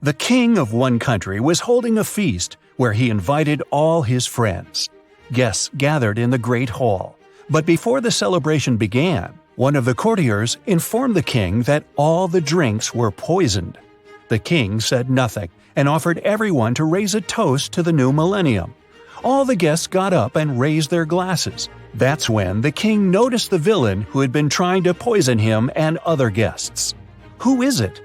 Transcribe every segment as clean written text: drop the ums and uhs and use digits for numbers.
The king of one country was holding a feast where he invited all his friends. Guests gathered in the great hall, but before the celebration began, one of the courtiers informed the king that all the drinks were poisoned. The king said nothing and offered everyone to raise a toast to the new millennium. All the guests got up and raised their glasses. That's when the king noticed the villain who had been trying to poison him and other guests. Who is it?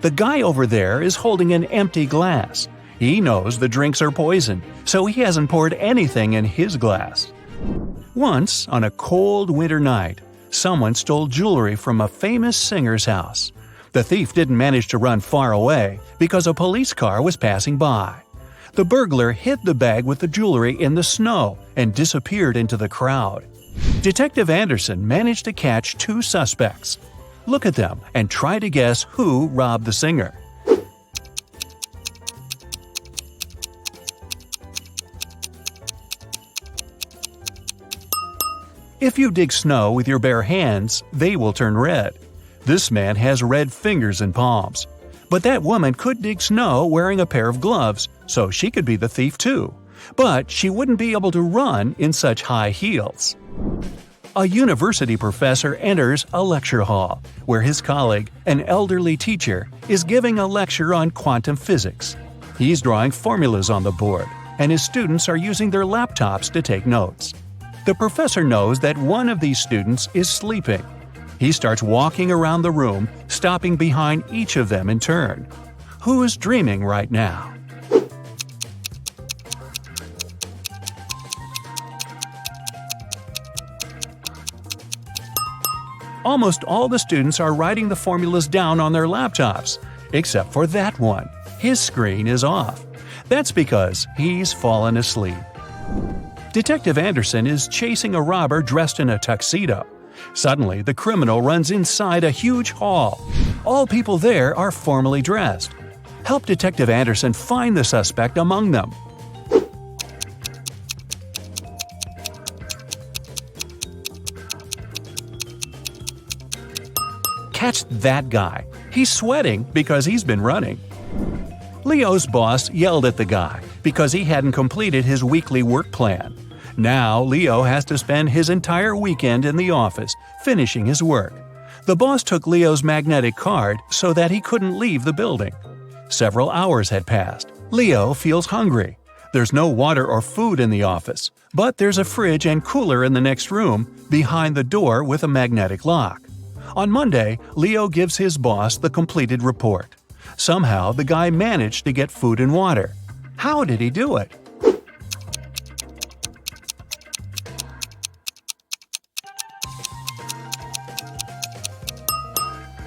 The guy over there is holding an empty glass. He knows the drinks are poison, so he hasn't poured anything in his glass. Once, on a cold winter night, someone stole jewelry from a famous singer's house. The thief didn't manage to run far away because a police car was passing by. The burglar hid the bag with the jewelry in the snow and disappeared into the crowd. Detective Anderson managed to catch 2 suspects. Look at them and try to guess who robbed the singer. If you dig snow with your bare hands, they will turn red. This man has red fingers and palms. But that woman could dig snow wearing a pair of gloves, so she could be the thief too. But she wouldn't be able to run in such high heels. A university professor enters a lecture hall, where his colleague, an elderly teacher, is giving a lecture on quantum physics. He's drawing formulas on the board, and his students are using their laptops to take notes. The professor knows that one of these students is sleeping. He starts walking around the room, stopping behind each of them in turn. Who's dreaming right now? Almost all the students are writing the formulas down on their laptops, except for that one. His screen is off. That's because he's fallen asleep. Detective Anderson is chasing a robber dressed in a tuxedo. Suddenly, the criminal runs inside a huge hall. All people there are formally dressed. Help Detective Anderson find the suspect among them. Catch that guy. He's sweating because he's been running. Leo's boss yelled at the guy because he hadn't completed his weekly work plan. Now Leo has to spend his entire weekend in the office, finishing his work. The boss took Leo's magnetic card so that he couldn't leave the building. Several hours had passed. Leo feels hungry. There's no water or food in the office, but there's a fridge and cooler in the next room, behind the door with a magnetic lock. On Monday, Leo gives his boss the completed report. Somehow, the guy managed to get food and water. How did he do it?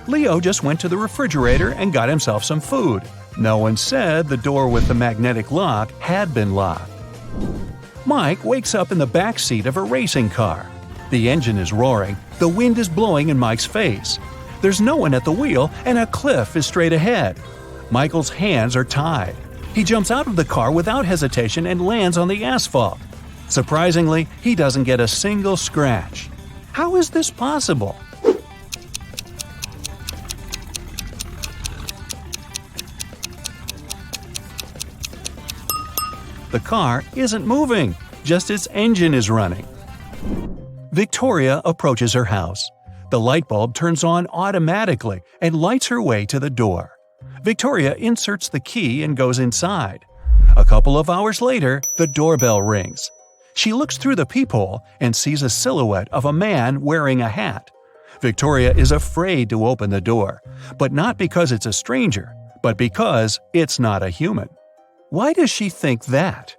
Leo just went to the refrigerator and got himself some food. No one said the door with the magnetic lock had been locked. Mike wakes up in the back seat of a racing car. The engine is roaring, the wind is blowing in Mike's face. There's no one at the wheel and a cliff is straight ahead. Michael's hands are tied. He jumps out of the car without hesitation and lands on the asphalt. Surprisingly, he doesn't get a single scratch. How is this possible? The car isn't moving, just its engine is running. Victoria approaches her house. The light bulb turns on automatically and lights her way to the door. Victoria inserts the key and goes inside. A couple of hours later, the doorbell rings. She looks through the peephole and sees a silhouette of a man wearing a hat. Victoria is afraid to open the door, but not because it's a stranger, but because it's not a human. Why does she think that?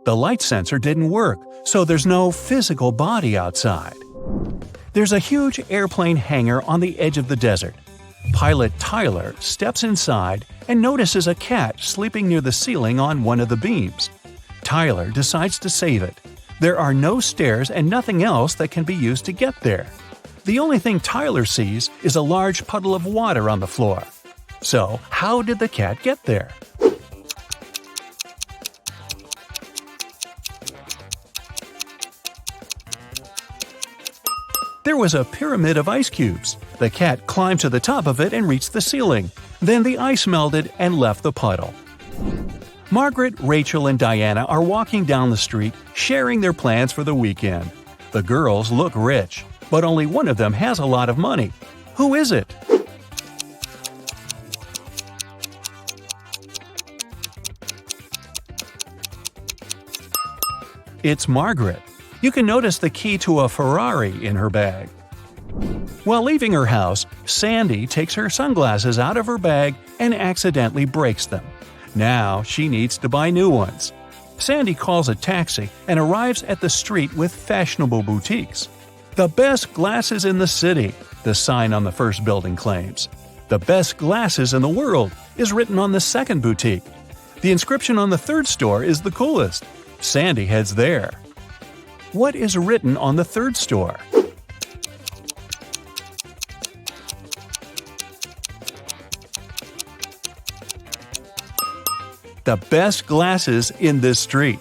The light sensor didn't work, so there's no physical body outside. There's a huge airplane hangar on the edge of the desert. Pilot Tyler steps inside and notices a cat sleeping near the ceiling on one of the beams. Tyler decides to save it. There are no stairs and nothing else that can be used to get there. The only thing Tyler sees is a large puddle of water on the floor. So, how did the cat get there? There was a pyramid of ice cubes. The cat climbed to the top of it and reached the ceiling. Then the ice melted and left the puddle. Margaret, Rachel, and Diana are walking down the street, sharing their plans for the weekend. The girls look rich, but only one of them has a lot of money. Who is it? It's Margaret. You can notice the key to a Ferrari in her bag. While leaving her house, Sandy takes her sunglasses out of her bag and accidentally breaks them. Now she needs to buy new ones. Sandy calls a taxi and arrives at the street with fashionable boutiques. "The best glasses in the city," the sign on the first building claims. "The best glasses in the world" is written on the second boutique. The inscription on the third store is the coolest. Sandy heads there. What is written on the third store? The best glasses in this street.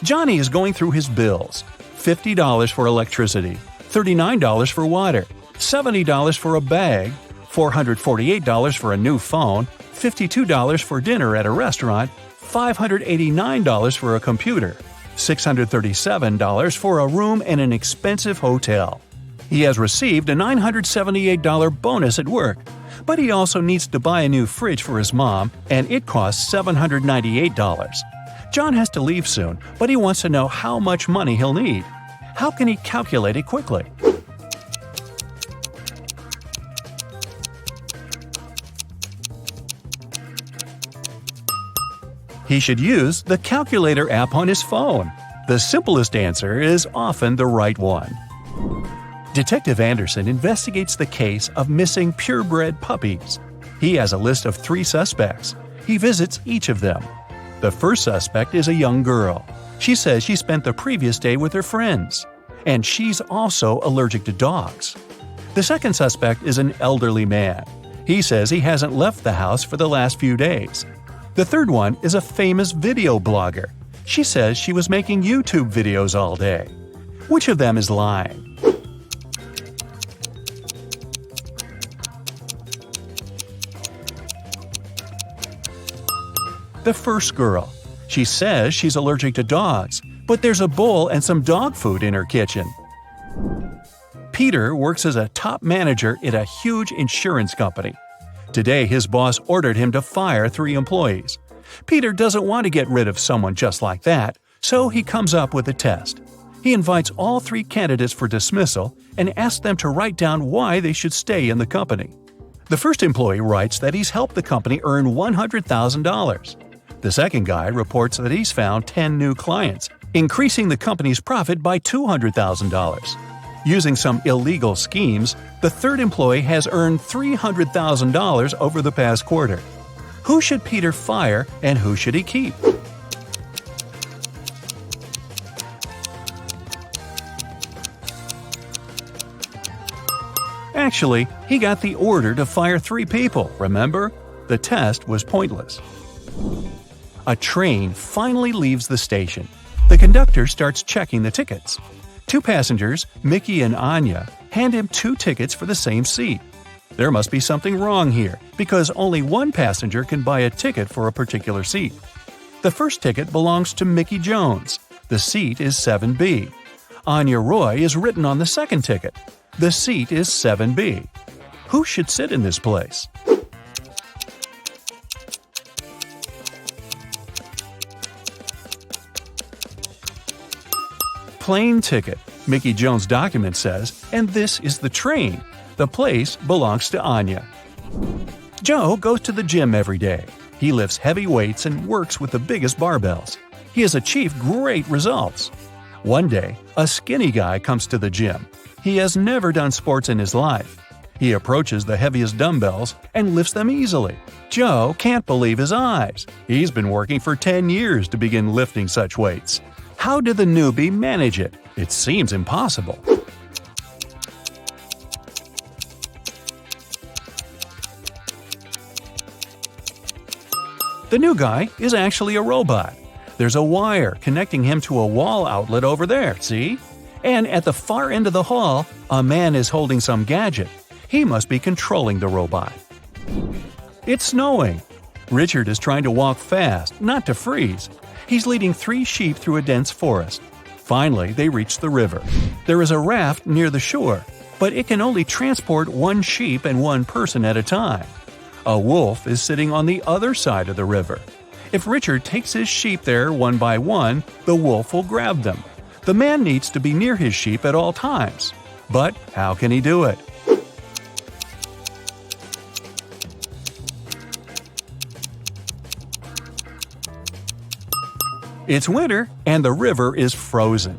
Johnny is going through his bills. $50 for electricity, $39 for water, $70 for a bag, $448 for a new phone, $52 for dinner at a restaurant, $589 for a computer, $637 for a room in an expensive hotel. He has received a $978 bonus at work, but he also needs to buy a new fridge for his mom, and it costs $798. John has to leave soon, but he wants to know how much money he'll need. How can he calculate it quickly? He should use the calculator app on his phone. The simplest answer is often the right one. Detective Anderson investigates the case of missing purebred puppies. He has a list of 3 suspects. He visits each of them. The first suspect is a young girl. She says she spent the previous day with her friends. And she's also allergic to dogs. The second suspect is an elderly man. He says he hasn't left the house for the last few days. The third one is a famous video blogger. She says she was making YouTube videos all day. Which of them is lying? The first girl. She says she's allergic to dogs, but there's a bowl and some dog food in her kitchen. Peter works as a top manager at a huge insurance company. Today, his boss ordered him to fire 3 employees. Peter doesn't want to get rid of someone just like that, so he comes up with a test. He invites all 3 candidates for dismissal and asks them to write down why they should stay in the company. The first employee writes that he's helped the company earn $100,000. The second guy reports that he's found 10 new clients, increasing the company's profit by $200,000. Using some illegal schemes, the third employee has earned $300,000 over the past quarter. Who should Peter fire and who should he keep? Actually, he got the order to fire 3 people, remember? The test was pointless. A train finally leaves the station. The conductor starts checking the tickets. 2 passengers, Mickey and Anya, hand him 2 tickets for the same seat. There must be something wrong here, because only one passenger can buy a ticket for a particular seat. The first ticket belongs to Mickey Jones. The seat is 7B. Anya Roy is written on the second ticket. The seat is 7B. Who should sit in this place? Plane ticket, Mickey Jones' document says, and this is the train. The place belongs to Anya. Joe goes to the gym every day. He lifts heavy weights and works with the biggest barbells. He has achieved great results. One day, a skinny guy comes to the gym. He has never done sports in his life. He approaches the heaviest dumbbells and lifts them easily. Joe can't believe his eyes. He's been working for 10 years to begin lifting such weights. How did the newbie manage it? It seems impossible. The new guy is actually a robot. There's a wire connecting him to a wall outlet over there, see? And at the far end of the hall, a man is holding some gadget. He must be controlling the robot. It's snowing. Richard is trying to walk fast, not to freeze. He's leading 3 sheep through a dense forest. Finally, they reach the river. There is a raft near the shore, but it can only transport 1 sheep and 1 person at a time. A wolf is sitting on the other side of the river. If Richard takes his sheep there one by one, the wolf will grab them. The man needs to be near his sheep at all times. But how can he do it? It's winter, and the river is frozen.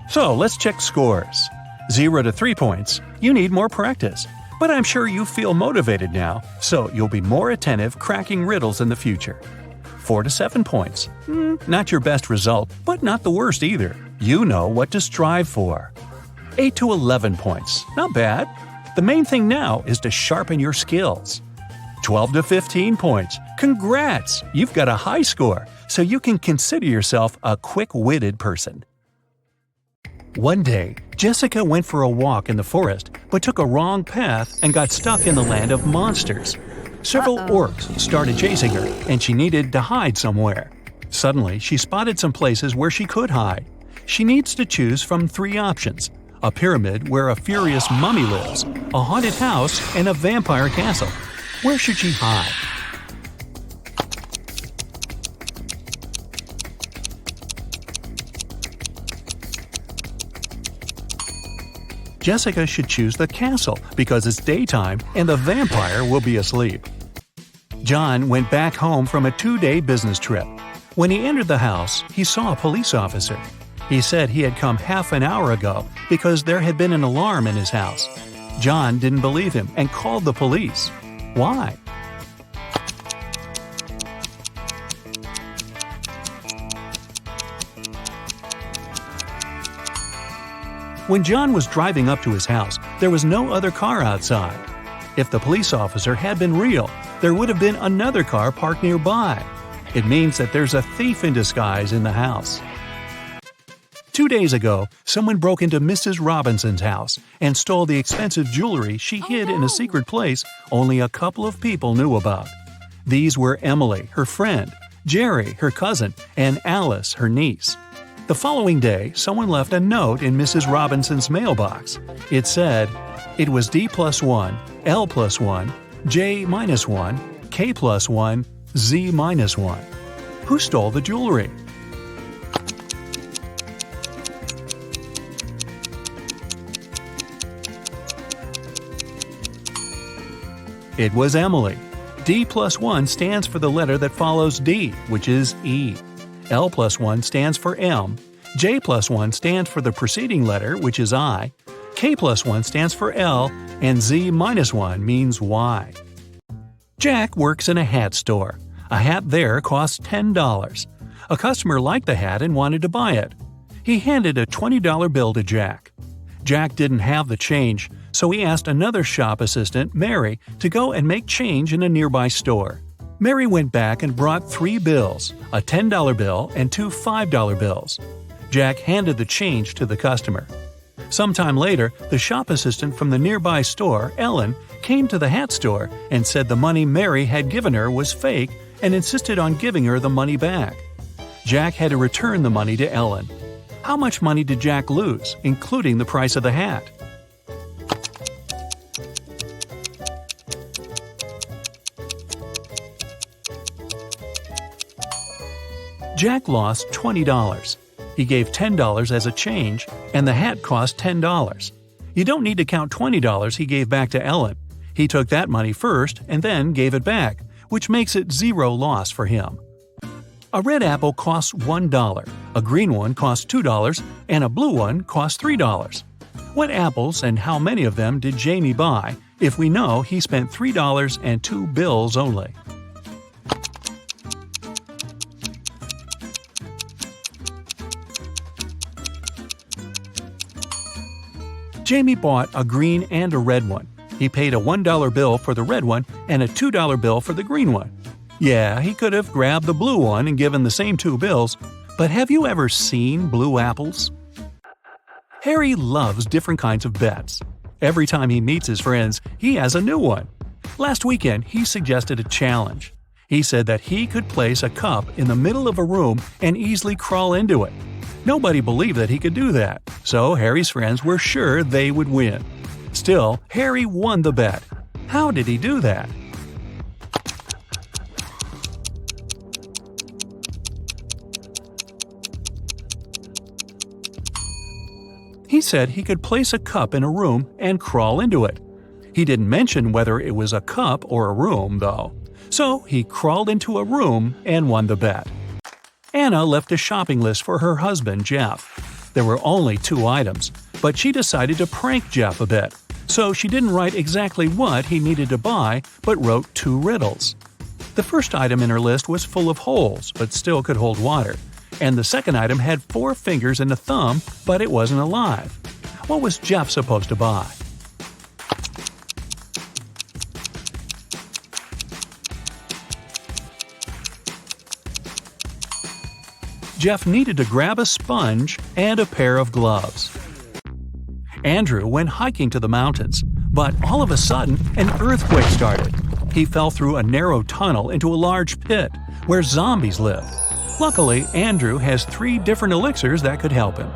So let's check scores. 0 to 3 points. You need more practice. But I'm sure you feel motivated now, so you'll be more attentive cracking riddles in the future. 4 to 7 points. Not your best result, but not the worst either. You know what to strive for. 8 to 11 points. Not bad. The main thing now is to sharpen your skills. 12 to 15 points. Congrats! You've got a high score, so you can consider yourself a quick-witted person. One day, Jessica went for a walk in the forest, but took a wrong path and got stuck in the land of monsters. Several orcs started chasing her, and she needed to hide somewhere. Suddenly, she spotted some places where she could hide. She needs to choose from 3 options: a pyramid where a furious mummy lives, a haunted house, and a vampire castle. Where should she hide? Jessica should choose the castle because it's daytime and the vampire will be asleep. John went back home from a 2-day business trip. When he entered the house, he saw a police officer. He said he had come half an hour ago because there had been an alarm in his house. John didn't believe him and called the police. Why? When John was driving up to his house, there was no other car outside. If the police officer had been real, there would have been another car parked nearby. It means that there's a thief in disguise in the house. 2 days ago, someone broke into Mrs. Robinson's house and stole the expensive jewelry she hid in a secret place only a couple of people knew about. These were Emily, her friend, Jerry, her cousin, and Alice, her niece. The following day, someone left a note in Mrs. Robinson's mailbox. It said, "It was D plus 1, L plus 1, J minus 1, K plus 1, Z minus 1. Who stole the jewelry?" It was Emily. D plus 1 stands for the letter that follows D, which is E. L plus 1 stands for M, J plus 1 stands for the preceding letter, which is I, K plus 1 stands for L, and Z minus 1 means Y. Jack works in a hat store. A hat there costs $10. A customer liked the hat and wanted to buy it. He handed a $20 bill to Jack. Jack didn't have the change, so he asked another shop assistant, Mary, to go and make change in a nearby store. Mary went back and brought 3 bills, a $10 bill and 2 $5 bills. Jack handed the change to the customer. Sometime later, the shop assistant from the nearby store, Ellen, came to the hat store and said the money Mary had given her was fake and insisted on giving her the money back. Jack had to return the money to Ellen. How much money did Jack lose, including the price of the hat? Jack lost $20. He gave $10 as a change, and the hat cost $10. You don't need to count $20 he gave back to Ellen. He took that money first and then gave it back, which makes it 0 loss for him. A red apple costs $1, a green one costs $2, and a blue one costs $3. What apples and how many of them did Jamie buy if we know he spent $3 and 2 bills only? Jamie bought a green and a red one. He paid a $1 bill for the red one and a $2 bill for the green one. Yeah, he could have grabbed the blue one and given the same 2 bills, but have you ever seen blue apples? Harry loves different kinds of bets. Every time he meets his friends, he has a new one. Last weekend, he suggested a challenge. He said that he could place a cup in the middle of a room and easily crawl into it. Nobody believed that he could do that, so Harry's friends were sure they would win. Still, Harry won the bet. How did he do that? He said he could place a cup in a room and crawl into it. He didn't mention whether it was a cup or a room, though. So he crawled into a room and won the bet. Anna left a shopping list for her husband, Jeff. There were only 2 items, but she decided to prank Jeff a bit. So she didn't write exactly what he needed to buy, but wrote 2 riddles. The first item in her list was full of holes, but still could hold water. And the second item had 4 fingers and a thumb, but it wasn't alive. What was Jeff supposed to buy? Jeff needed to grab a sponge and a pair of gloves. Andrew went hiking to the mountains, but all of a sudden, an earthquake started. He fell through a narrow tunnel into a large pit where zombies live. Luckily, Andrew has 3 different elixirs that could help him.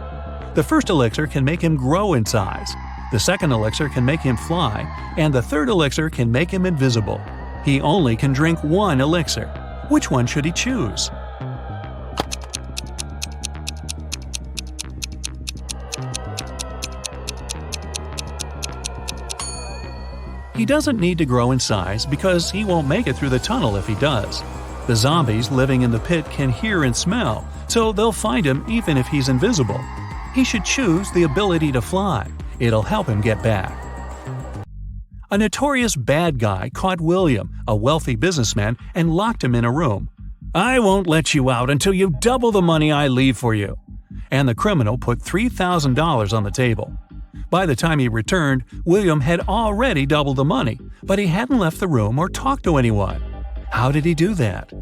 The first elixir can make him grow in size, the second elixir can make him fly, and the third elixir can make him invisible. He only can drink 1 elixir. Which one should he choose? He doesn't need to grow in size because he won't make it through the tunnel if he does. The zombies living in the pit can hear and smell, so they'll find him even if he's invisible. He should choose the ability to fly. It'll help him get back. A notorious bad guy caught William, a wealthy businessman, and locked him in a room. "I won't let you out until you double the money I leave for you." And the criminal put $3,000 on the table. By the time he returned, William had already doubled the money, but he hadn't left the room or talked to anyone. How did he do that?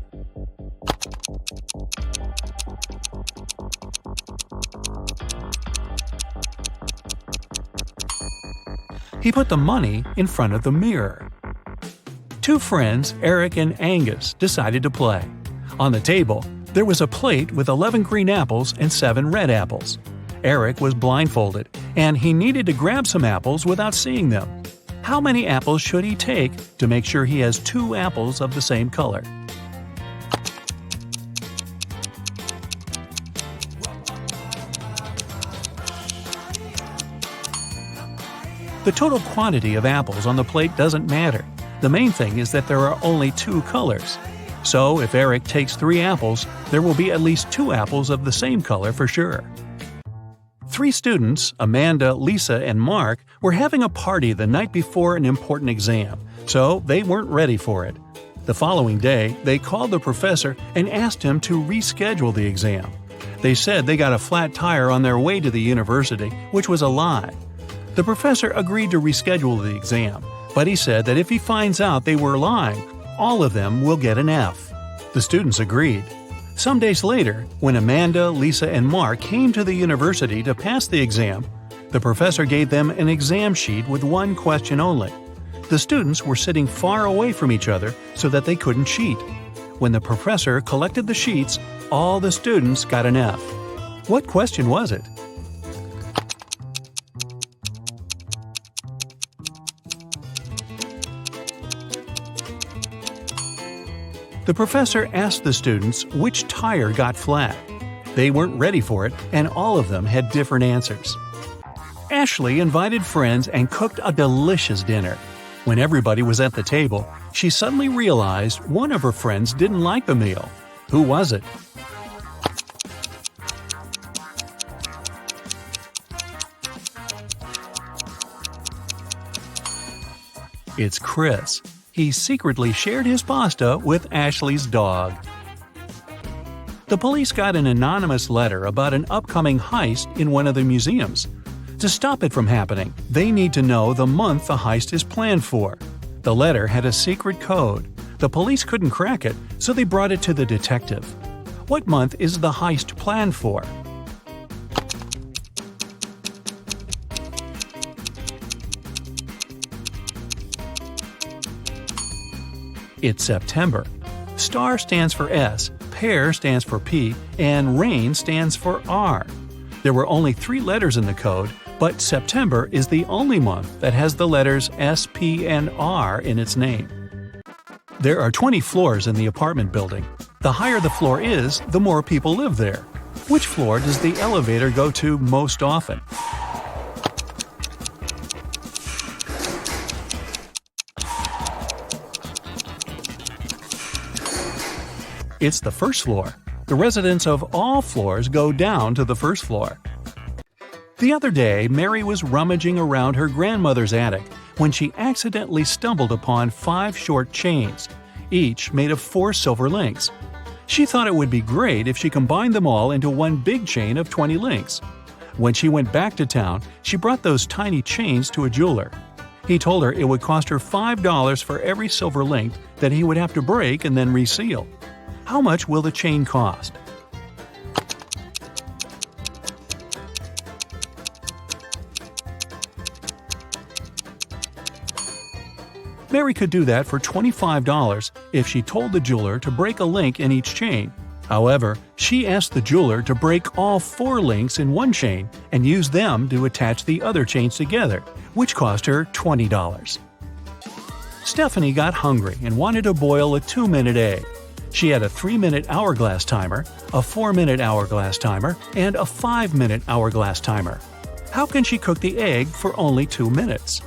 He put the money in front of the mirror. 2 friends, Eric and Angus, decided to play. On the table, there was a plate with 11 green apples and 7 red apples. Eric was blindfolded, and he needed to grab some apples without seeing them. How many apples should he take to make sure he has 2 apples of the same color? The total quantity of apples on the plate doesn't matter. The main thing is that there are only 2 colors. So if Eric takes 3 apples, there will be at least 2 apples of the same color for sure. 3 students, Amanda, Lisa, and Mark, were having a party the night before an important exam, so they weren't ready for it. The following day, they called the professor and asked him to reschedule the exam. They said they got a flat tire on their way to the university, which was a lie. The professor agreed to reschedule the exam, but he said that if he finds out they were lying, all of them will get an F. The students agreed. Some days later, when Amanda, Lisa, and Mark came to the university to pass the exam, the professor gave them an exam sheet with 1 question only. The students were sitting far away from each other so that they couldn't cheat. When the professor collected the sheets, all the students got an F. What question was it? The professor asked the students which tire got flat. They weren't ready for it, and all of them had different answers. Ashley invited friends and cooked a delicious dinner. When everybody was at the table, she suddenly realized one of her friends didn't like the meal. Who was it? It's Chris. He secretly shared his pasta with Ashley's dog. The police got an anonymous letter about an upcoming heist in one of the museums. To stop it from happening, they need to know the month the heist is planned for. The letter had a secret code. The police couldn't crack it, so they brought it to the detective. What month is the heist planned for? It's September. Star stands for S, pear stands for P, and rain stands for R. There were only 3 letters in the code, but September is the only month that has the letters S, P, and R in its name. There are 20 floors in the apartment building. The higher the floor is, the more people live there. Which floor does the elevator go to most often? It's the first floor. The residents of all floors go down to the first floor. The other day, Mary was rummaging around her grandmother's attic when she accidentally stumbled upon 5 short chains, each made of 4 silver links. She thought it would be great if she combined them all into one big chain of 20 links. When she went back to town, she brought those tiny chains to a jeweler. He told her it would cost her $5 for every silver link that he would have to break and then reseal. How much will the chain cost? Mary could do that for $25 if she told the jeweler to break a link in each chain. However, she asked the jeweler to break all 4 links in one chain and use them to attach the other chains together, which cost her $20. Stephanie got hungry and wanted to boil a 2-minute egg. She had a 3-minute hourglass timer, a 4-minute hourglass timer, and a 5-minute hourglass timer. How can she cook the egg for only 2 minutes?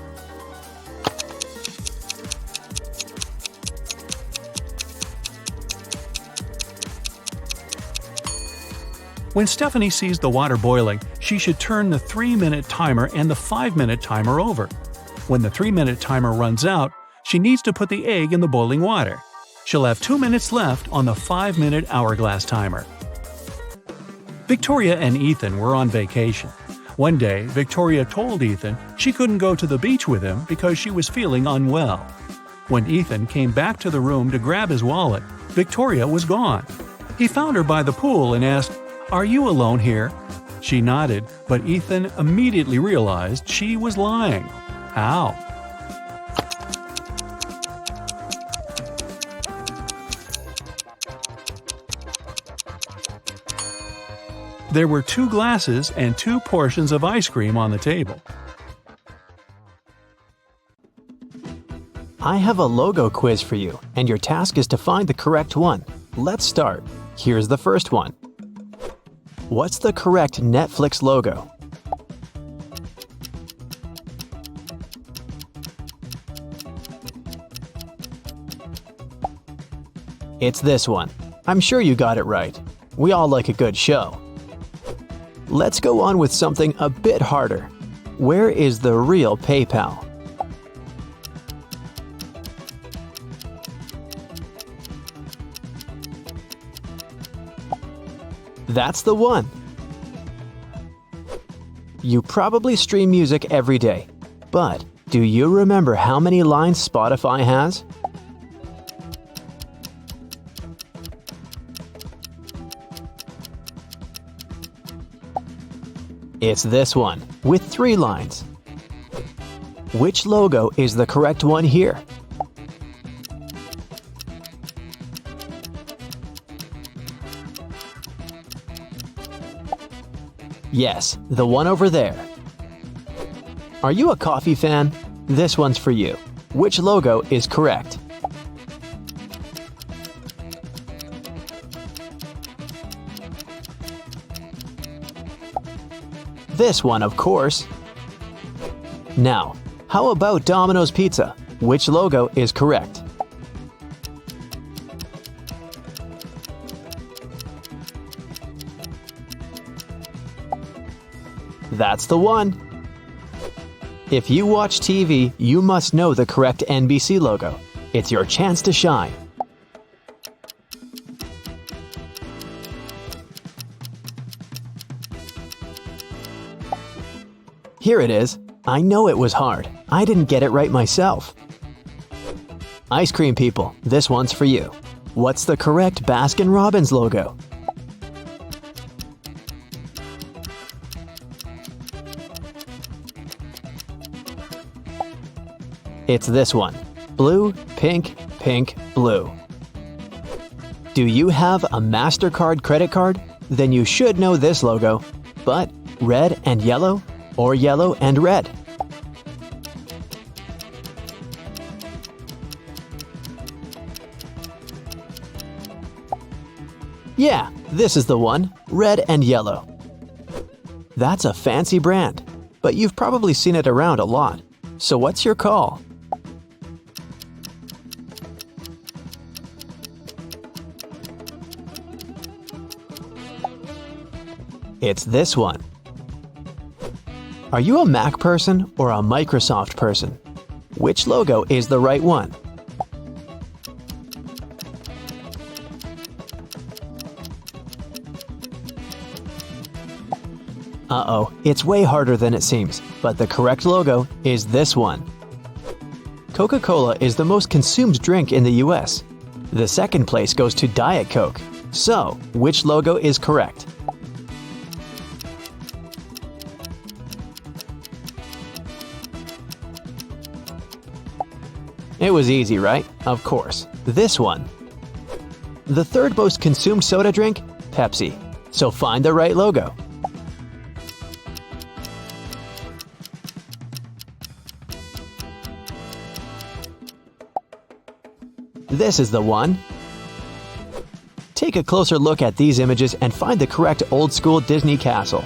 When Stephanie sees the water boiling, she should turn the 3-minute timer and the 5-minute timer over. When the 3-minute timer runs out, she needs to put the egg in the boiling water. She'll have 2 minutes left on the 5-minute hourglass timer. Victoria and Ethan were on vacation. One day, Victoria told Ethan she couldn't go to the beach with him because she was feeling unwell. When Ethan came back to the room to grab his wallet, Victoria was gone. He found her by the pool and asked, "Are you alone here?" She nodded, but Ethan immediately realized she was lying. How? There were 2 glasses and 2 portions of ice cream on the table. I have a logo quiz for you, and your task is to find the correct one. Let's start. Here's the first one. What's the correct Netflix logo? It's this one. I'm sure you got it right. We all like a good show. Let's go on with something a bit harder. Where is the real PayPal? That's the one! You probably stream music every day, but do you remember how many lines Spotify has? It's this one, with 3 lines. Which logo is the correct one here? Yes, the one over there. Are you a coffee fan? This one's for you. Which logo is correct? This one, of course. Now, how about Domino's Pizza? Which logo is correct? That's the one! If you watch TV, you must know the correct NBC logo. It's your chance to shine. Here it is. I know it was hard. I didn't get it right myself. Ice cream people, this one's for you. What's the correct Baskin-Robbins logo? It's this one. Blue, pink, pink, blue. Do you have a MasterCard credit card? Then you should know this logo. But red and yellow or yellow and red? Yeah, this is the one, red and yellow. That's a fancy brand, but you've probably seen it around a lot. So what's your call? It's this one. Are you a Mac person or a Microsoft person? Which logo is the right one? Uh-oh, it's way harder than it seems, but the correct logo is this one. Coca-Cola is the most consumed drink in the US. The second place goes to Diet Coke. So, which logo is correct? It was easy, right? Of course. This one. The third most consumed soda drink? Pepsi. So find the right logo. This is the one. Take a closer look at these images and find the correct old-school Disney castle.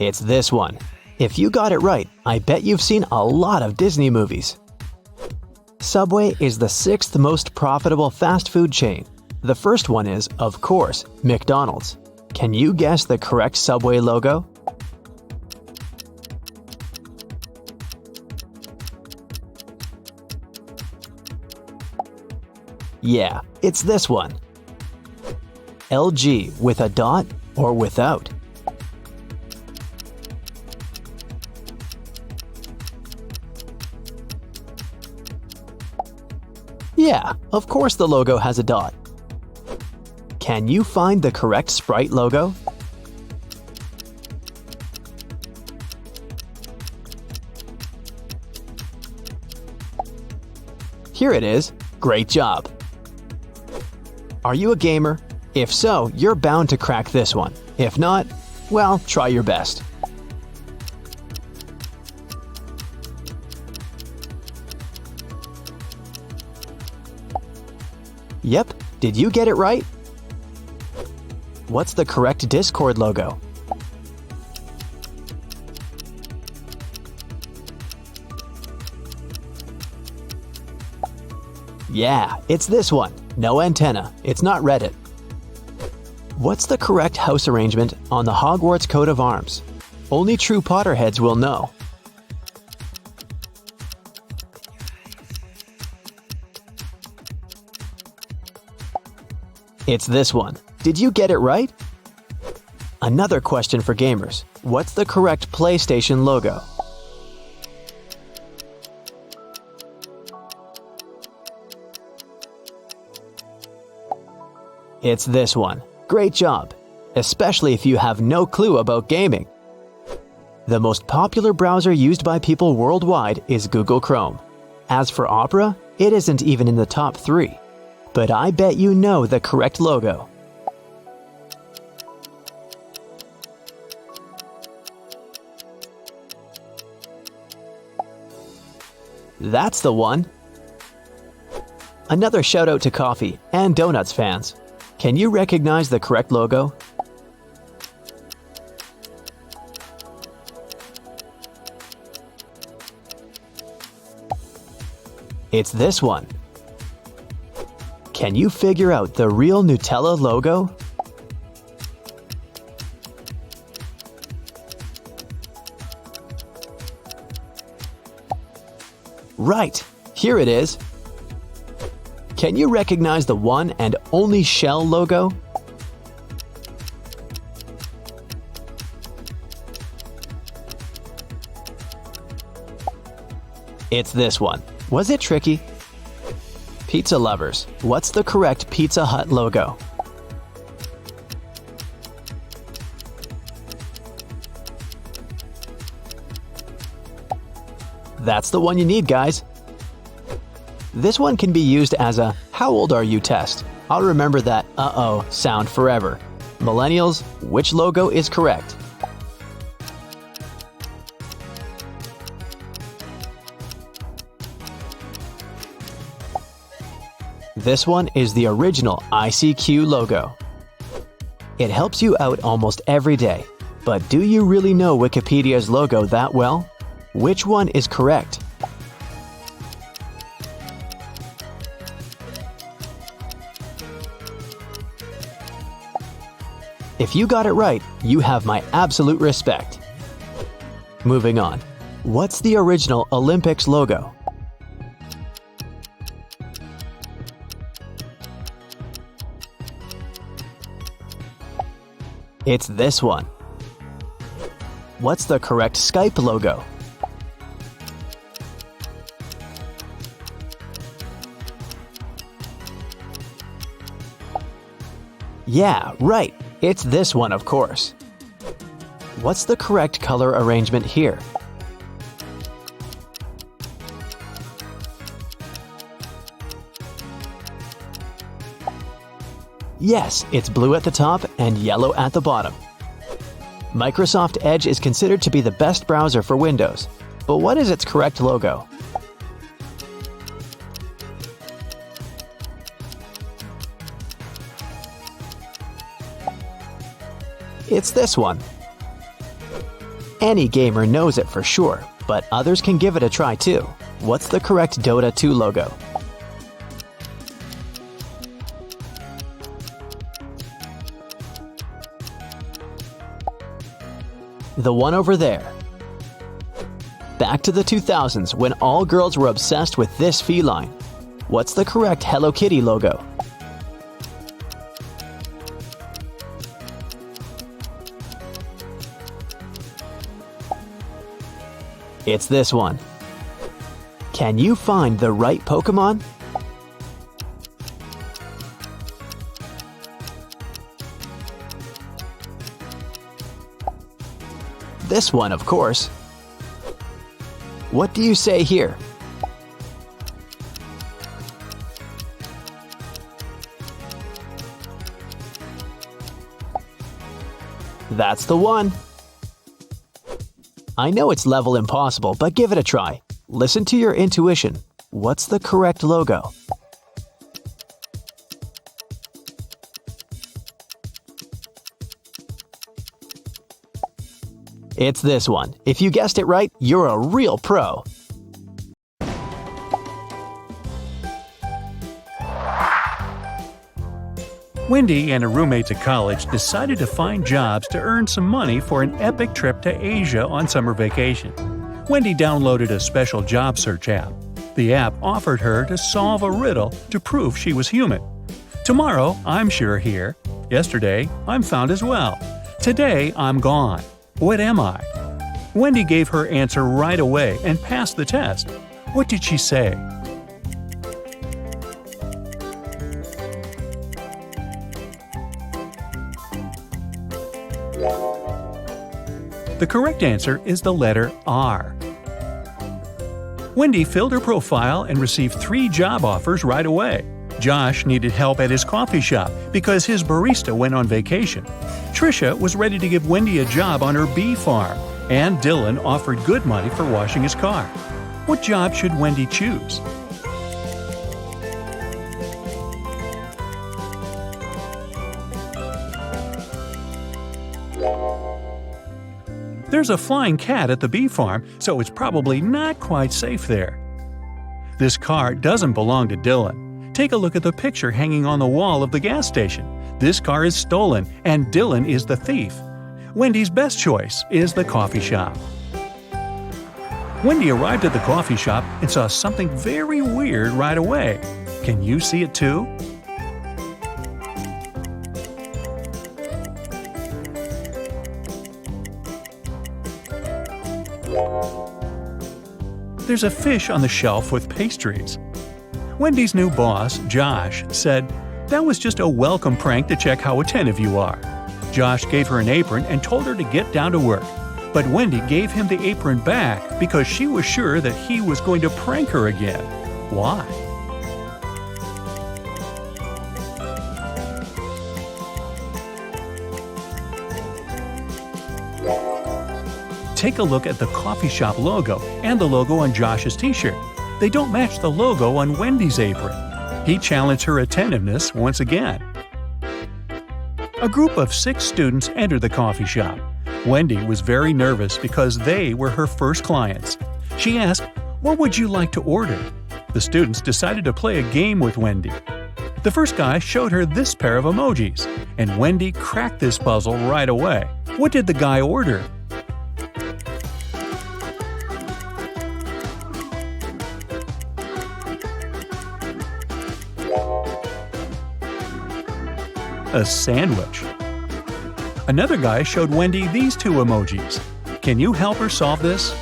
It's this one. If you got it right, I bet you've seen a lot of Disney movies. Subway is the 6th most profitable fast food chain. The first one is, of course, McDonald's. Can you guess the correct Subway logo? Yeah, it's this one. LG with a dot or without? Yeah, of course the logo has a dot. Can you find the correct Sprite logo? Here it is. Great job. Are you a gamer? If so, you're bound to crack this one. If not, well, try your best. Yep, did you get it right? What's the correct Discord logo? Yeah, it's this one. No antenna. It's not Reddit. What's the correct house arrangement on the Hogwarts coat of arms? Only true Potterheads will know. It's this one. Did you get it right? Another question for gamers. What's the correct PlayStation logo? It's this one. Great job, especially if you have no clue about gaming. The most popular browser used by people worldwide is Google Chrome. As for Opera, it isn't even in the top 3. But I bet you know the correct logo. That's the one. Another shout out to coffee and donuts fans. Can you recognize the correct logo? It's this one. Can you figure out the real Nutella logo? Right, here it is. Can you recognize the one and only Shell logo? It's this one. Was it tricky? Pizza lovers, what's the correct Pizza Hut logo? That's the one you need, guys. This one can be used as a "How old are you?" test. I'll remember that "uh-oh" sound forever. Millennials, which logo is correct? This one is the original ICQ logo. It helps you out almost every day. But do you really know Wikipedia's logo that well? Which one is correct? If you got it right, you have my absolute respect. Moving on. What's the original Olympics logo? It's this one. What's the correct Skype logo? Yeah, right. It's this one, of course. What's the correct color arrangement here? Yes, it's blue at the top and yellow at the bottom. Microsoft Edge is considered to be the best browser for Windows. But what is its correct logo? It's this one. Any gamer knows it for sure, but others can give it a try too. What's the correct Dota 2 logo? The one over there. Back to the 2000s when all girls were obsessed with this feline. What's the correct Hello Kitty logo? It's this one. Can you find the right Pokemon? This one, of course. What do you say here? That's the one. I know it's level impossible, but give it a try. Listen to your intuition. What's the correct logo? It's this one. If you guessed it right, you're a real pro. Wendy and her roommates at college decided to find jobs to earn some money for an epic trip to Asia on summer vacation. Wendy downloaded a special job search app. The app offered her to solve a riddle to prove she was human. Tomorrow, I'm sure here. Yesterday, I'm found as well. Today, I'm gone. What am I? Wendy gave her answer right away and passed the test. What did she say? The correct answer is the letter R. Wendy filled her profile and received 3 job offers right away. Josh needed help at his coffee shop because his barista went on vacation. Tricia was ready to give Wendy a job on her bee farm, and Dylan offered good money for washing his car. What job should Wendy choose? There's a flying cat at the bee farm, so it's probably not quite safe there. This car doesn't belong to Dylan. Take a look at the picture hanging on the wall of the gas station. This car is stolen, and Dylan is the thief. Wendy's best choice is the coffee shop. Wendy arrived at the coffee shop and saw something very weird right away. Can you see it too? there's a fish on the shelf with pastries. Wendy's new boss, Josh, said, "That was just a welcome prank to check how attentive you are." Josh gave her an apron and told her to get down to work. But Wendy gave him the apron back because she was sure that he was going to prank her again. Why? Take a look at the coffee shop logo and the logo on Josh's t-shirt. They don't match the logo on Wendy's apron. He challenged her attentiveness once again. A group of 6 students entered the coffee shop. Wendy was very nervous because they were her first clients. She asked, "What would you like to order?" The students decided to play a game with Wendy. The first guy showed her this pair of emojis, and Wendy cracked this puzzle right away. What did the guy order? A sandwich. Another guy showed Wendy these 2 emojis. Can you help her solve this?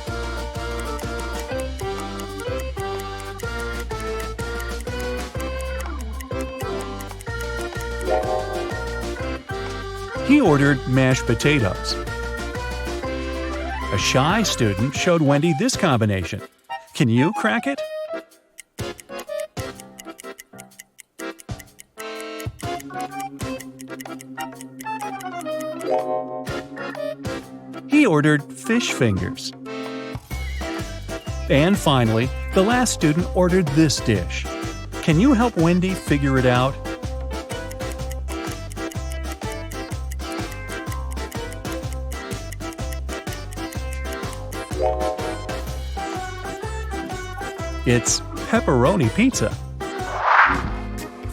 He ordered mashed potatoes. A shy student showed Wendy this combination. Can you crack it? He ordered fish fingers. And finally, the last student ordered this dish. Can you help Wendy figure it out? It's pepperoni pizza.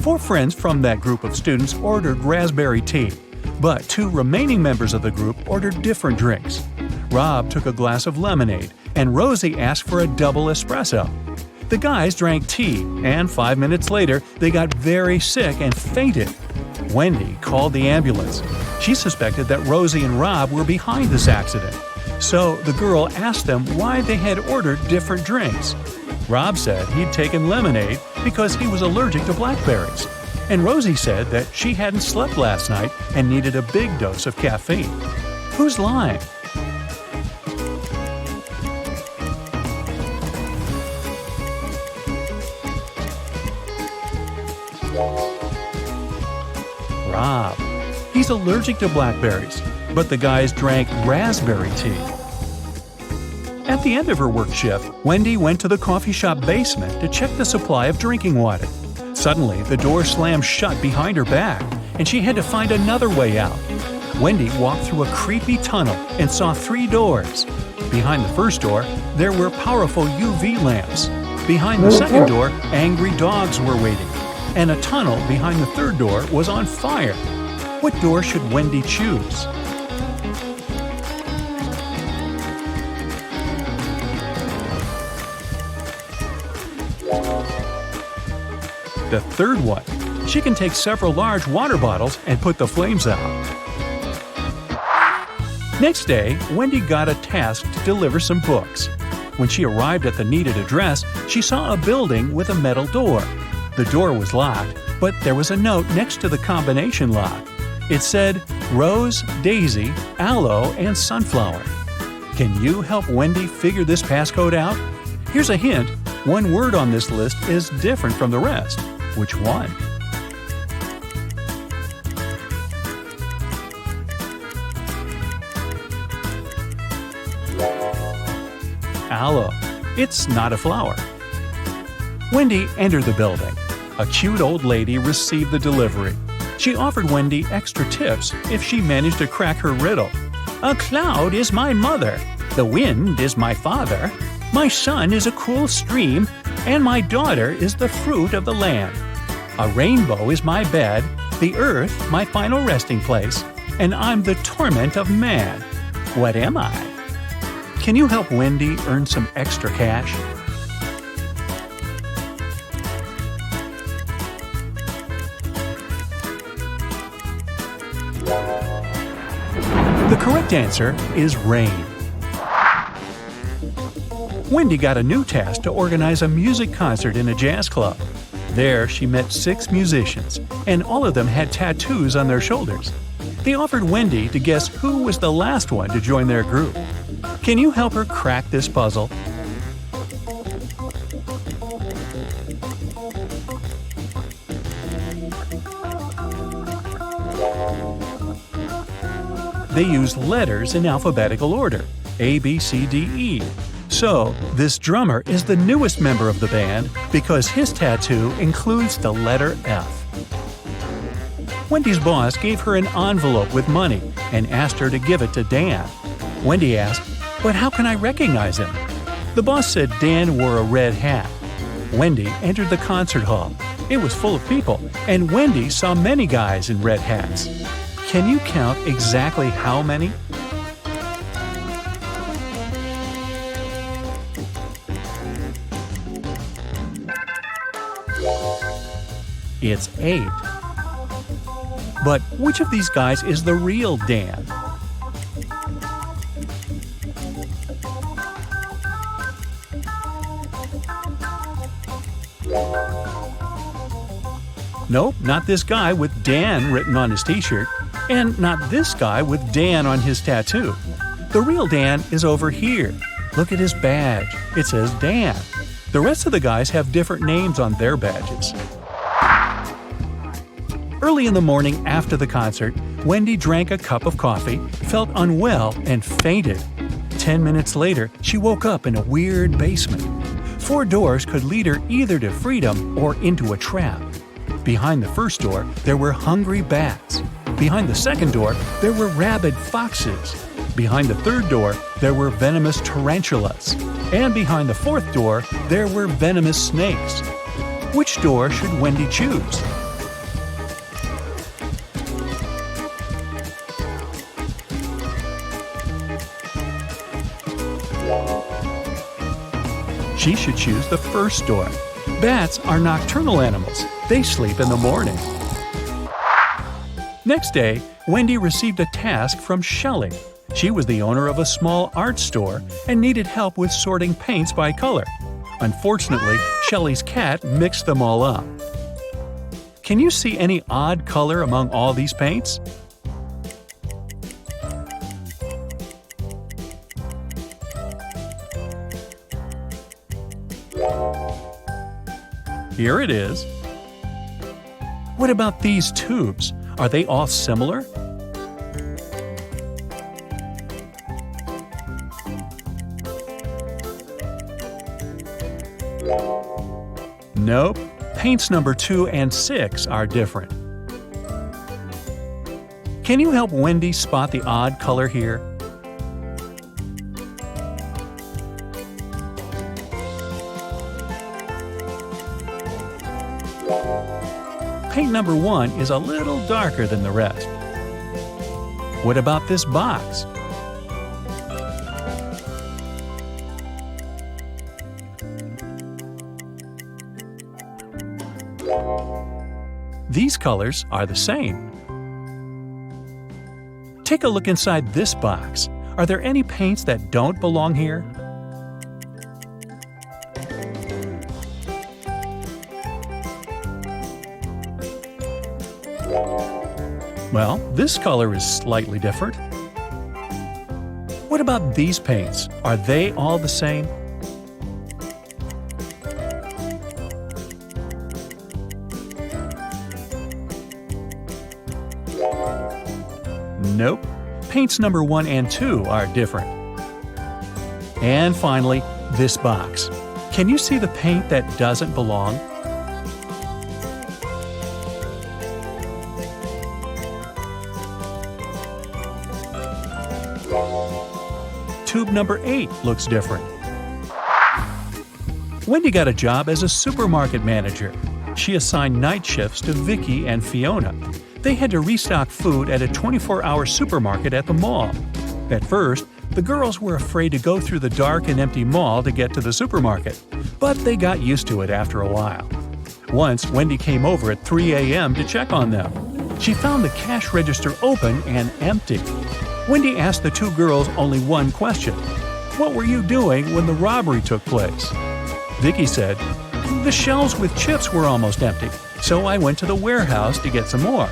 4 friends from that group of students ordered raspberry tea, but 2 remaining members of the group ordered different drinks. Rob took a glass of lemonade, and Rosie asked for a double espresso. The guys drank tea, and 5 minutes later, they got very sick and fainted. Wendy called the ambulance. She suspected that Rosie and Rob were behind this accident. So the girl asked them why they had ordered different drinks. Rob said he'd taken lemonade because he was allergic to blackberries. And Rosie said that she hadn't slept last night and needed a big dose of caffeine. Who's lying? Rob. He's allergic to blackberries, but the guys drank raspberry tea. At the end of her work shift, Wendy went to the coffee shop basement to check the supply of drinking water. Suddenly, the door slammed shut behind her back, and she had to find another way out. Wendy walked through a creepy tunnel and saw 3 doors. Behind the first door, there were powerful UV lamps. Behind the second door, angry dogs were waiting. And a tunnel behind the third door was on fire. What door should Wendy choose? The third one. She can take several large water bottles and put the flames out. Next day, Wendy got a task to deliver some books. When she arrived at the needed address, she saw a building with a metal door. The door was locked, but there was a note next to the combination lock. It said, Rose, Daisy, Aloe, and Sunflower. Can you help Wendy figure this passcode out? Here's a hint. One word on this list is different from the rest. Which one? Aloe. It's not a flower. Wendy entered the building. A cute old lady received the delivery. She offered Wendy extra tips if she managed to crack her riddle. A cloud is my mother. The wind is my father. My son is a cool stream, and my daughter is the fruit of the land. A rainbow is my bed, the earth my final resting place, and I'm the torment of man. What am I? Can you help Wendy earn some extra cash? The correct answer is rain. Wendy got a new task to organize a music concert in a jazz club. There, she met 6 musicians, and all of them had tattoos on their shoulders. They offered Wendy to guess who was the last one to join their group. Can you help her crack this puzzle? They used letters in alphabetical order, A, B, C, D, E. So, this drummer is the newest member of the band because his tattoo includes the letter F. Wendy's boss gave her an envelope with money and asked her to give it to Dan. Wendy asked, "But how can I recognize him?" The boss said Dan wore a red hat. Wendy entered the concert hall. It was full of people, and Wendy saw many guys in red hats. Can you count exactly how many? It's 8. But which of these guys is the real Dan? Nope, not this guy with Dan written on his t-shirt, and not this guy with Dan on his tattoo. The real Dan is over here. Look at his badge. It says Dan. The rest of the guys have different names on their badges. Early in the morning after the concert, Wendy drank a cup of coffee, felt unwell, and fainted. 10 minutes later, she woke up in a weird basement. 4 doors could lead her either to freedom or into a trap. Behind the first door, there were hungry bats. Behind the second door, there were rabid foxes. Behind the third door, there were venomous tarantulas. And behind the fourth door, there were venomous snakes. Which door should Wendy choose? She should choose the first door. Bats are nocturnal animals. They sleep in the morning. Next day, Wendy received a task from Shelley. She was the owner of a small art store and needed help with sorting paints by color. Unfortunately, Shelley's cat mixed them all up. Can you see any odd color among all these paints? Here it is. What about these tubes? Are they all similar? Nope. Paints number 2 and 6 are different. Can you help Wendy spot the odd color here? Paint number 1 is a little darker than the rest. What about this box? These colors are the same. Take a look inside this box. Are there any paints that don't belong here? Well, this color is slightly different. What about these paints? Are they all the same? Nope. Paints number 1 and 2 are different. And finally, this box. Can you see the paint that doesn't belong? Tube number 8 looks different. Wendy got a job as a supermarket manager. She assigned night shifts to Vicky and Fiona. They had to restock food at a 24-hour supermarket at the mall. At first, the girls were afraid to go through the dark and empty mall to get to the supermarket, but they got used to it after a while. Once, Wendy came over at 3 a.m. to check on them. She found the cash register open and empty. Wendy asked the 2 girls only one question. what were you doing when the robbery took place?" Vicky said, "The shelves with chips were almost empty, so I went to the warehouse to get some more.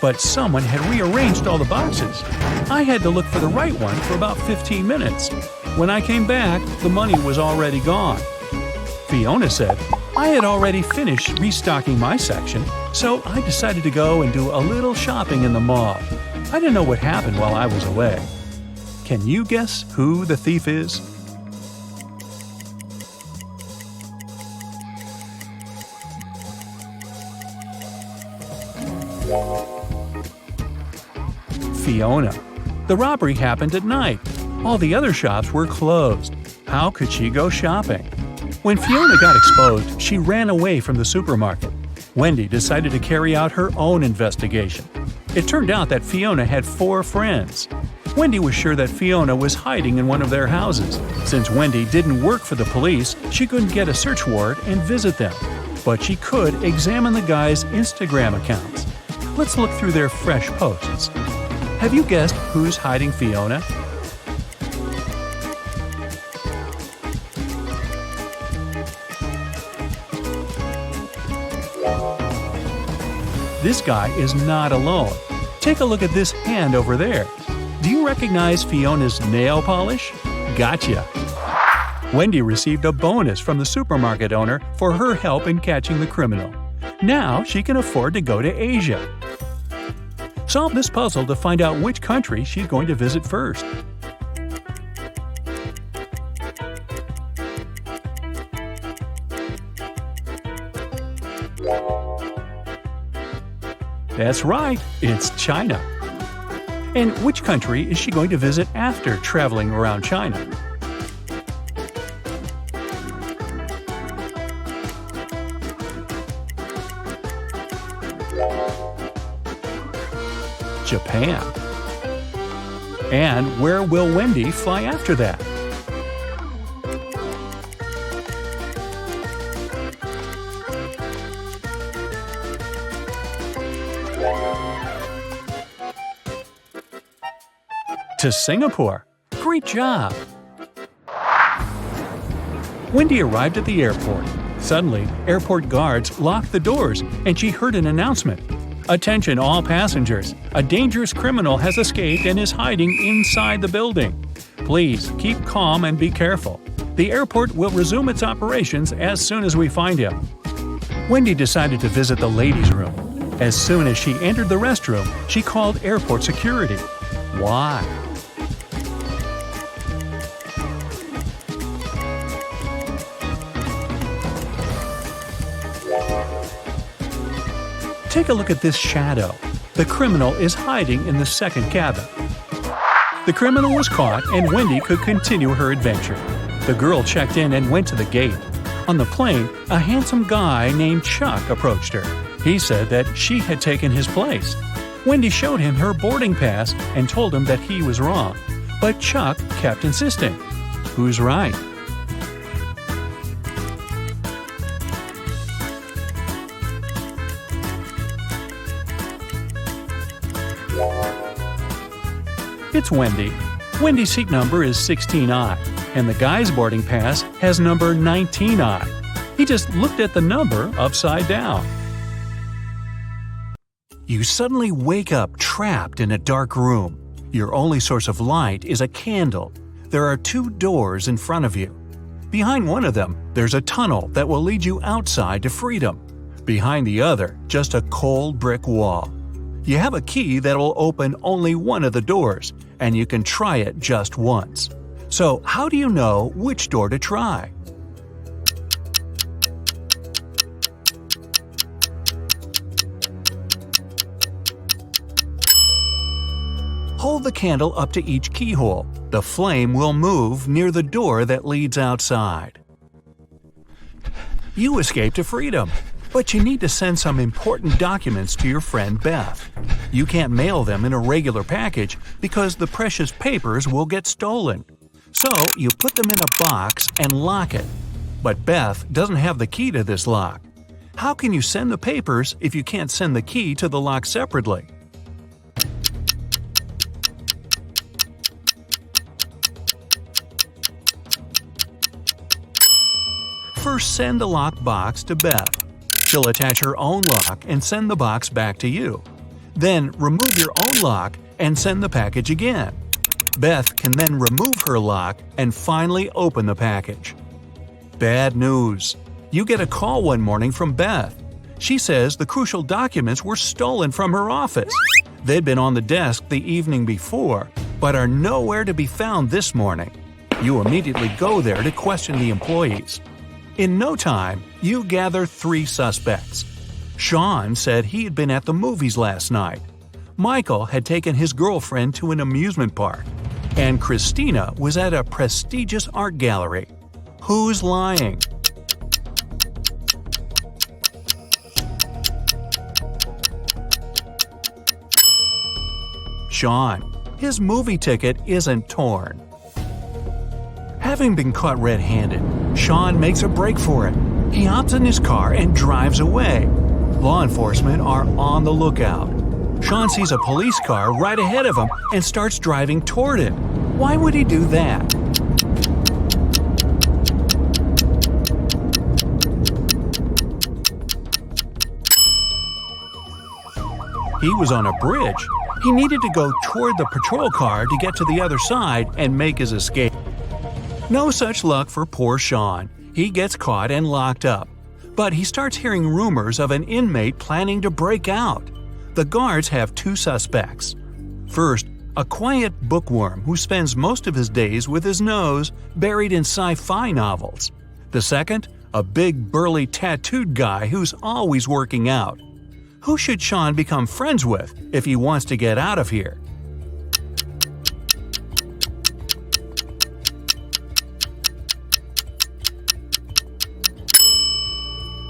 But someone had rearranged all the boxes. I had to look for the right one for about 15 minutes. When I came back, the money was already gone." Fiona said, "I had already finished restocking my section, so I decided to go and do a little shopping in the mall. I didn't know what happened while I was away." Can you guess who the thief is? Fiona. The robbery happened at night. All the other shops were closed. How could she go shopping? When Fiona got exposed, she ran away from the supermarket. Wendy decided to carry out her own investigation. It turned out that Fiona had 4 friends. Wendy was sure that Fiona was hiding in one of their houses. Since Wendy didn't work for the police, she couldn't get a search warrant and visit them. But she could examine the guys' Instagram accounts. Let's look through their fresh posts. Have you guessed who's hiding Fiona? This guy is not alone. Take a look at this hand over there. Do you recognize Fiona's nail polish? Gotcha! Wendy received a bonus from the supermarket owner for her help in catching the criminal. Now she can afford to go to Asia. Solve this puzzle to find out which country she's going to visit first. That's right, it's China. And which country is she going to visit after traveling around China? Japan. And where will Wendy fly after that? To Singapore. Great job! Wendy arrived at the airport. Suddenly, airport guards locked the doors and she heard an announcement. "Attention all passengers! A dangerous criminal has escaped and is hiding inside the building. Please keep calm and be careful. The airport will resume its operations as soon as we find him." Wendy decided to visit the ladies' room. As soon as she entered the restroom, she called airport security. Why? Take a look at this shadow. The criminal is hiding in the second cabin. The criminal was caught and Wendy could continue her adventure. The girl checked in and went to the gate. On the plane, a handsome guy named Chuck approached her. He said that she had taken his place. Wendy showed him her boarding pass and told him that he was wrong. But Chuck kept insisting. Who's right? It's Wendy. Wendy's seat number is 16I, and the guy's boarding pass has number 19I. He just looked at the number upside down. You suddenly wake up trapped in a dark room. Your only source of light is a candle. There are 2 doors in front of you. Behind one of them, there's a tunnel that will lead you outside to freedom. Behind the other, just a cold brick wall. You have a key that will open only one of the doors, and you can try it just once. So, how do you know which door to try? Hold the candle up to each keyhole. The flame will move near the door that leads outside. You escape to freedom. But you need to send some important documents to your friend Beth. You can't mail them in a regular package because the precious papers will get stolen. So you put them in a box and lock it. But Beth doesn't have the key to this lock. How can you send the papers if you can't send the key to the lock separately? First, send the locked box to Beth. She'll attach her own lock and send the box back to you. Then remove your own lock and send the package again. Beth can then remove her lock and finally open the package. Bad news. You get a call one morning from Beth. She says the crucial documents were stolen from her office. They'd been on the desk the evening before, but are nowhere to be found this morning. You immediately go there to question the employees. In no time, you gather 3 suspects. Sean said he had been at the movies last night. Michael had taken his girlfriend to an amusement park. And Christina was at a prestigious art gallery. Who's lying? Sean. His movie ticket isn't torn. Having been caught red-handed, Sean makes a break for it. He hops in his car and drives away. Law enforcement are on the lookout. Sean sees a police car right ahead of him and starts driving toward it. Why would he do that? He was on a bridge. He needed to go toward the patrol car to get to the other side and make his escape. No such luck for poor Sean. He gets caught and locked up. But he starts hearing rumors of an inmate planning to break out. The guards have 2 suspects. First, a quiet bookworm who spends most of his days with his nose buried in sci-fi novels. The second, a big burly tattooed guy who's always working out. Who should Sean become friends with if he wants to get out of here?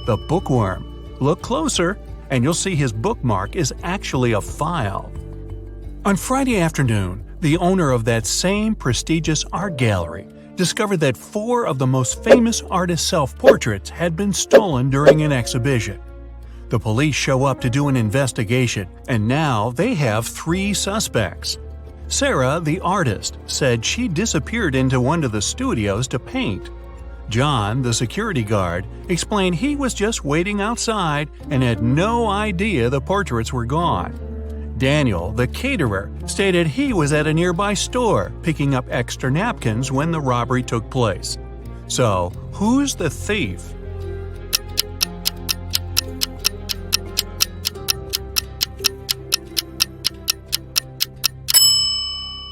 The bookworm. Look closer, and you'll see his bookmark is actually a file. On Friday afternoon, the owner of that same prestigious art gallery discovered that 4 of the most famous artists' self-portraits had been stolen during an exhibition. The police show up to do an investigation, and now they have 3 suspects. Sarah, the artist, said she disappeared into one of the studios to paint. John, the security guard, explained he was just waiting outside and had no idea the portraits were gone. Daniel, the caterer, stated he was at a nearby store picking up extra napkins when the robbery took place. So, who's the thief?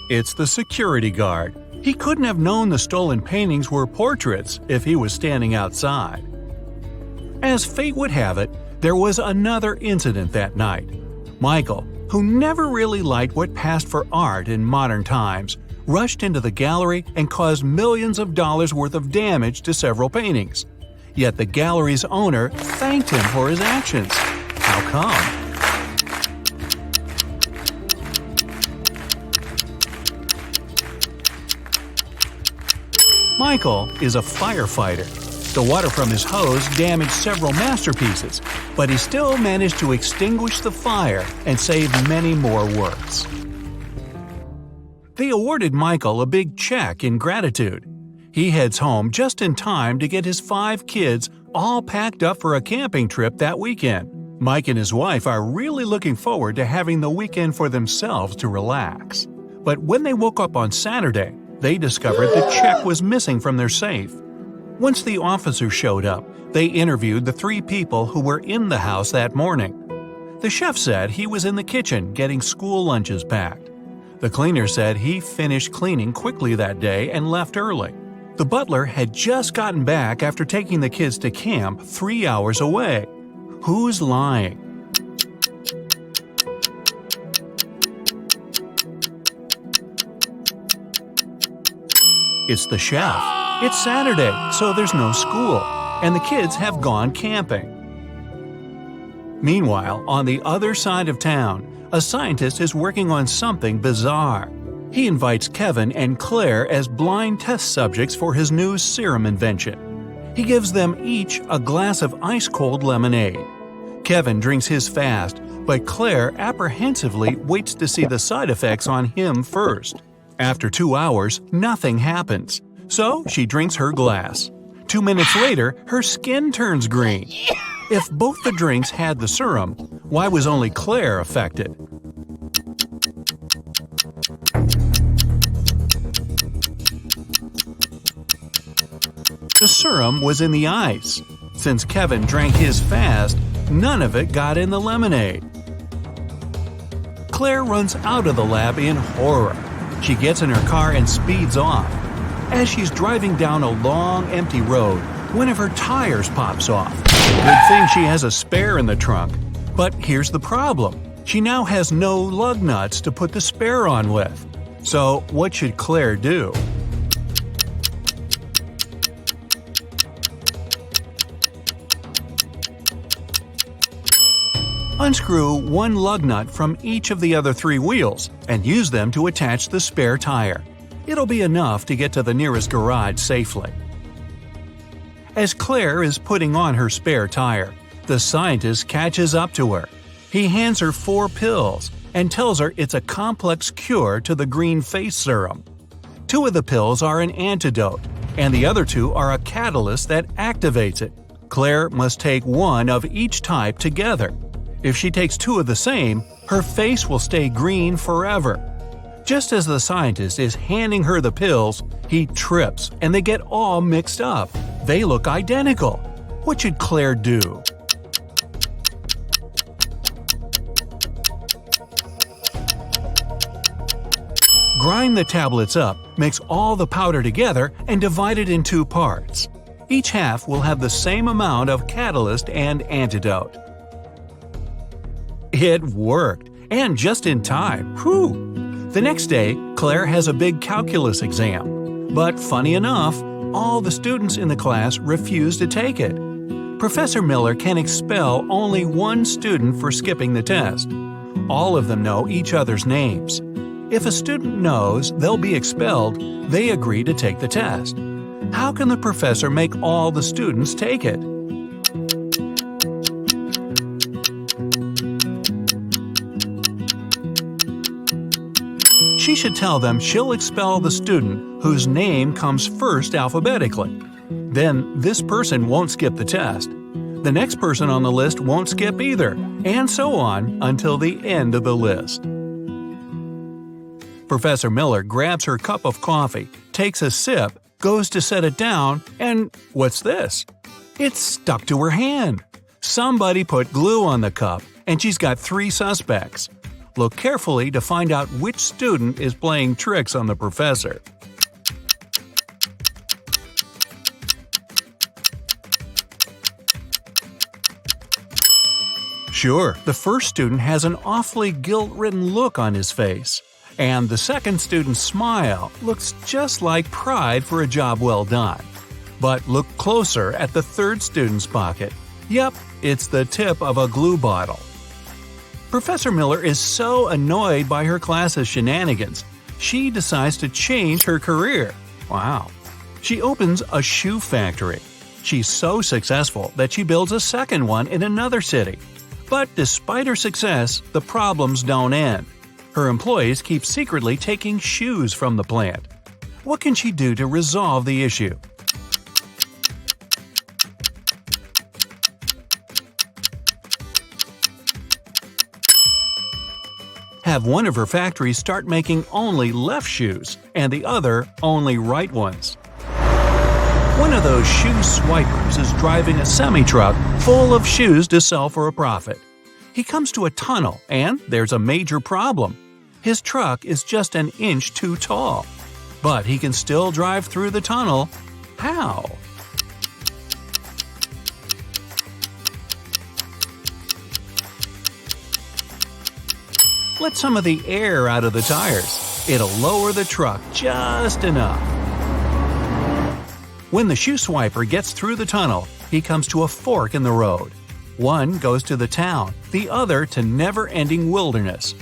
It's the security guard. He couldn't have known the stolen paintings were portraits if he was standing outside. As fate would have it, there was another incident that night. Michael, who never really liked what passed for art in modern times, rushed into the gallery and caused millions of dollars worth of damage to several paintings. Yet the gallery's owner thanked him for his actions. How come? Michael is a firefighter. The water from his hose damaged several masterpieces, but he still managed to extinguish the fire and save many more works. They awarded Michael a big check in gratitude. He heads home just in time to get his 5 kids all packed up for a camping trip that weekend. Mike and his wife are really looking forward to having the weekend for themselves to relax. But when they woke up on Saturday, they discovered the check was missing from their safe. Once the officers showed up, they interviewed the 3 people who were in the house that morning. The chef said he was in the kitchen getting school lunches packed. The cleaner said he finished cleaning quickly that day and left early. The butler had just gotten back after taking the kids to camp 3 hours away. Who's lying? It's the chef. It's Saturday, so there's no school, and the kids have gone camping. Meanwhile, on the other side of town, a scientist is working on something bizarre. He invites Kevin and Claire as blind test subjects for his new serum invention. He gives them each a glass of ice-cold lemonade. Kevin drinks his fast, but Claire apprehensively waits to see the side effects on him first. After 2 hours, nothing happens, so she drinks her glass. 2 minutes later, her skin turns green. If both the drinks had the serum, why was only Claire affected? The serum was in the ice. Since Kevin drank his fast, none of it got in the lemonade. Claire runs out of the lab in horror. She gets in her car and speeds off. As she's driving down a long, empty road, one of her tires pops off. Good thing she has a spare in the trunk. But here's the problem. She now has no lug nuts to put the spare on with. So what should Claire do? Unscrew one lug nut from each of the other 3 wheels and use them to attach the spare tire. It'll be enough to get to the nearest garage safely. As Claire is putting on her spare tire, the scientist catches up to her. He hands her 4 pills and tells her it's a complex cure to the green face serum. 2 of the pills are an antidote, and the other 2 are a catalyst that activates it. Claire must take 1 of each type together. If she takes 2 of the same, her face will stay green forever. Just as the scientist is handing her the pills, he trips and they get all mixed up. They look identical. What should Claire do? Grind the tablets up, mix all the powder together, and divide it in 2 parts. Each half will have the same amount of catalyst and antidote. It worked, and just in time. Whew! The next day, Claire has a big calculus exam. But funny enough, all the students in the class refuse to take it. Professor Miller can expel only 1 student for skipping the test. All of them know each other's names. If a student knows they'll be expelled, they agree to take the test. How can the professor make all the students take it? She should tell them she'll expel the student whose name comes first alphabetically. Then this person won't skip the test. The next person on the list won't skip either, and so on until the end of the list. Professor Miller grabs her cup of coffee, takes a sip, goes to set it down, and what's this? It's stuck to her hand. Somebody put glue on the cup, and she's got 3 suspects. Look carefully to find out which student is playing tricks on the professor. Sure, the first student has an awfully guilt-ridden look on his face. And the second student's smile looks just like pride for a job well done. But look closer at the third student's pocket. Yep, it's the tip of a glue bottle. Professor Miller is so annoyed by her class's shenanigans, she decides to change her career. Wow. She opens a shoe factory. She's so successful that she builds a second one in another city. But despite her success, the problems don't end. Her employees keep secretly taking shoes from the plant. What can she do to resolve the issue? Have one of her factories start making only left shoes and the other only right ones. One of those shoe swipers is driving a semi-truck full of shoes to sell for a profit. He comes to a tunnel and there's a major problem. His truck is just an inch too tall. But he can still drive through the tunnel. How? Let some of the air out of the tires. It'll lower the truck just enough. When the shoe swiper gets through the tunnel, he comes to a fork in the road. One goes to the town, the other to never-ending wilderness.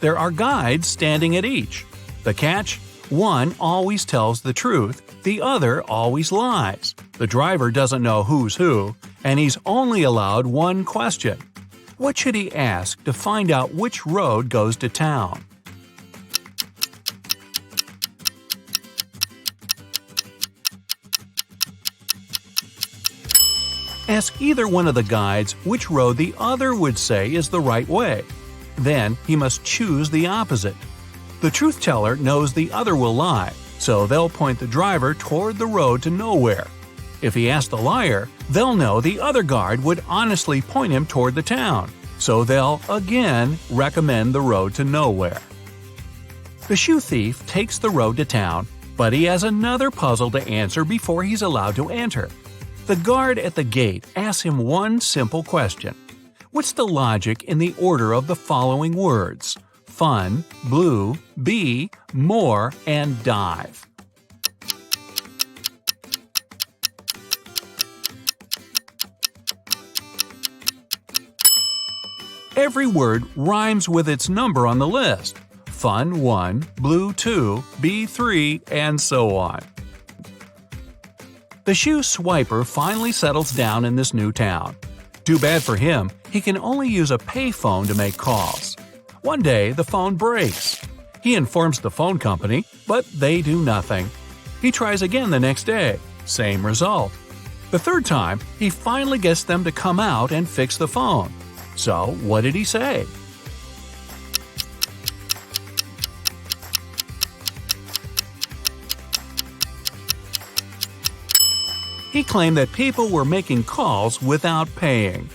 There are guides standing at each. The catch? One always tells the truth, the other always lies. The driver doesn't know who's who, and he's only allowed one question. What should he ask to find out which road goes to town? Ask either one of the guides which road the other would say is the right way. Then he must choose the opposite. The truth teller knows the other will lie, so they'll point the driver toward the road to nowhere. If he asks the liar, they'll know the other guard would honestly point him toward the town, so they'll again recommend the road to nowhere. The shoe thief takes the road to town, but he has another puzzle to answer before he's allowed to enter. The guard at the gate asks him one simple question. What's the logic in the order of the following words? Fun, blue, bee, more, and dive. Every word rhymes with its number on the list. Fun 1, blue 2, bee 3, and so on. The shoe swiper finally settles down in this new town. Too bad for him, he can only use a payphone to make calls. One day, the phone breaks. He informs the phone company, but they do nothing. He tries again the next day. Same result. The third time, he finally gets them to come out and fix the phone. So, what did he say? He claimed that people were making calls without paying.